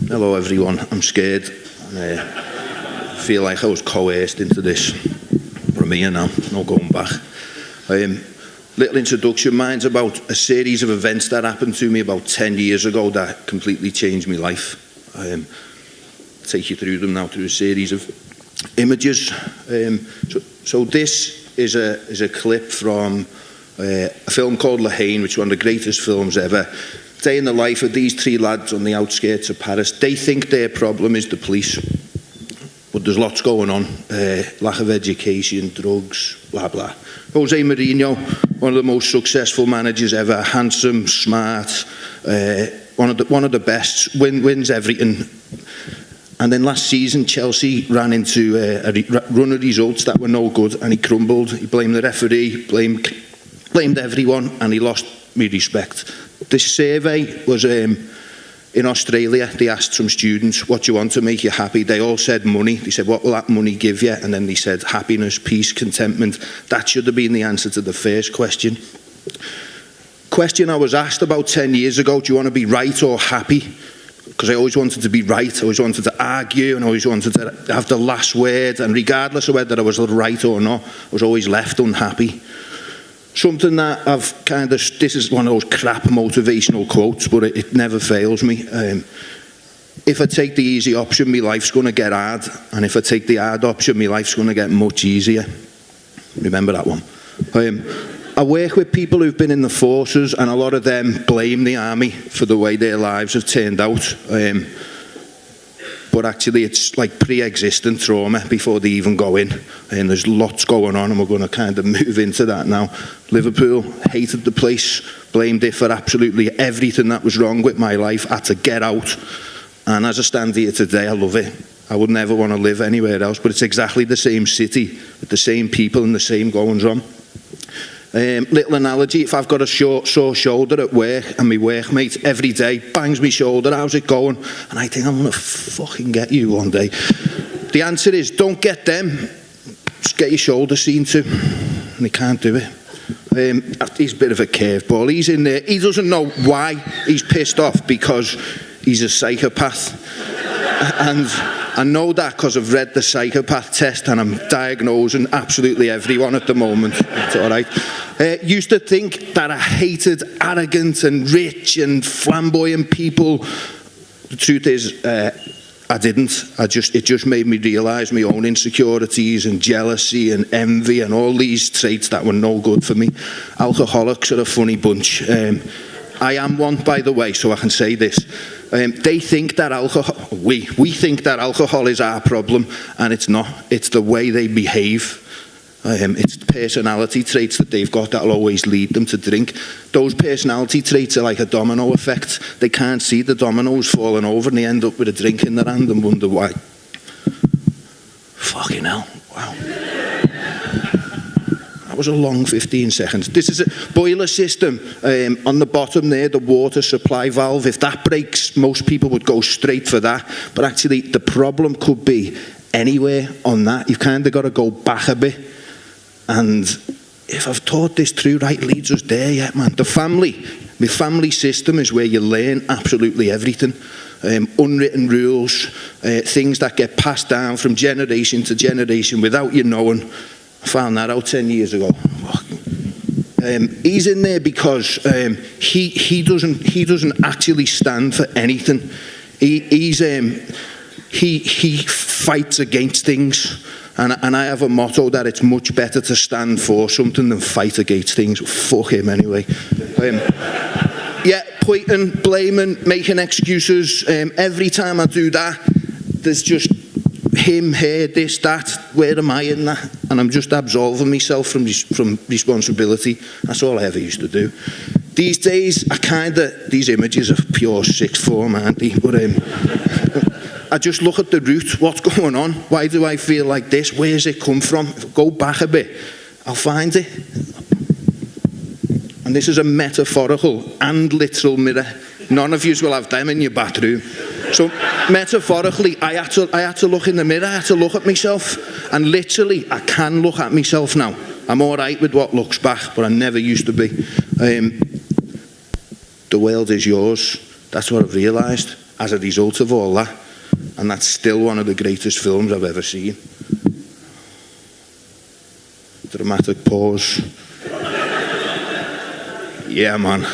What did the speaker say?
Hello everyone, I'm scared. And, I feel like I was coerced into this. But I'm here now, no going back. Little introduction, mine's about a series of events that happened to me about 10 years ago that completely changed my life. I'll take you through them now through a series of images. So this is a clip from a film called Enlightening, which is one of the greatest films ever. Day in the life of these three lads on the outskirts of Paris. They think their problem is the police, but there's lots going on. Lack of education, drugs, blah, blah. Jose Mourinho, one of the most successful managers ever, handsome, smart, one of the best, wins everything. And then last season, Chelsea ran into a run of results that were no good, and he crumbled. He blamed the referee, blamed everyone, and he lost me respect. This survey was in Australia. They asked some students, what do you want to make you happy? They all said money. They said, what will that money give you? And then they said happiness, peace, contentment. That should have been the answer to the first question. Question I was asked about 10 years ago, do you want to be right or happy? Because I always wanted to be right, I always wanted to argue, and I always wanted to have the last word, and regardless of whether I was right or not, I was always left unhappy. Something that I've kind of, this is one of those crap motivational quotes, but it never fails me. If I take the easy option, my life's going to get hard, and if I take the hard option, my life's going to get much easier. Remember that one. I work with people who've been in the forces, and a lot of them blame the army for the way their lives have turned out. But actually it's like pre-existing trauma before they even go in, and there's lots going on, and we're going to kind of move into that now. Liverpool, hated the place, blamed it for absolutely everything that was wrong with my life, had to get out, and as I stand here today, I love it. I would never want to live anywhere else, but it's exactly the same city with the same people and the same goings on. Little analogy, if I've got a sore shoulder at work and my workmate every day bangs my shoulder, how's it going? And I think, I'm going to fucking get you one day. The answer is, don't get them, just get your shoulder seen to. And he can't do it. He's a bit of a curveball. He's in there, he doesn't know why he's pissed off, because he's a psychopath. And I know that because I've read the psychopath test, and I'm diagnosing absolutely everyone at the moment. It's all right. Used to think that I hated arrogant and rich and flamboyant people. The truth is, I didn't. It just made me realise my own insecurities and jealousy and envy and all these traits that were no good for me. Alcoholics are a funny bunch. I am one, by the way, so I can say this. They think that alcohol, we think that alcohol is our problem, and it's not. It's the way they behave. It's personality traits that they've got that will always lead them to drink. Those personality traits are like a domino effect. They can't see the dominoes falling over, and they end up with a drink in their hand and wonder why. Fucking hell, wow. Was a long 15 seconds. This is a boiler system. On the bottom there, the water supply valve. If that breaks, most people would go straight for that. But actually, the problem could be anywhere on that. You've kind of got to go back a bit. And if I've taught this through right, leads us there yet, man. The family system is where you learn absolutely everything. Unwritten rules, things that get passed down from generation to generation without you knowing. I found that out 10 years ago. He's in there because he doesn't actually stand for anything. He fights against things, and I have a motto that it's much better to stand for something than fight against things. Fuck him anyway. Yeah, pointing, blaming, making excuses. Every time I do that, there's just him, her, this, that, where am I in that? And I'm just absolving myself from responsibility. That's all I ever used to do. These days, these images are pure sixth form, aren't they? But I just look at the root, what's going on? Why do I feel like this? Where's it come from? If I go back a bit, I'll find it. And this is a metaphorical and literal mirror. None of you will have them in your bathroom. So metaphorically, I had to look in the mirror, I had to look at myself, and literally, I can look at myself now. I'm all right with what looks back, but I never used to be. The world is yours. That's what I've realised. as a result of all that, and that's still one of the greatest films I've ever seen. Dramatic pause. Yeah, man.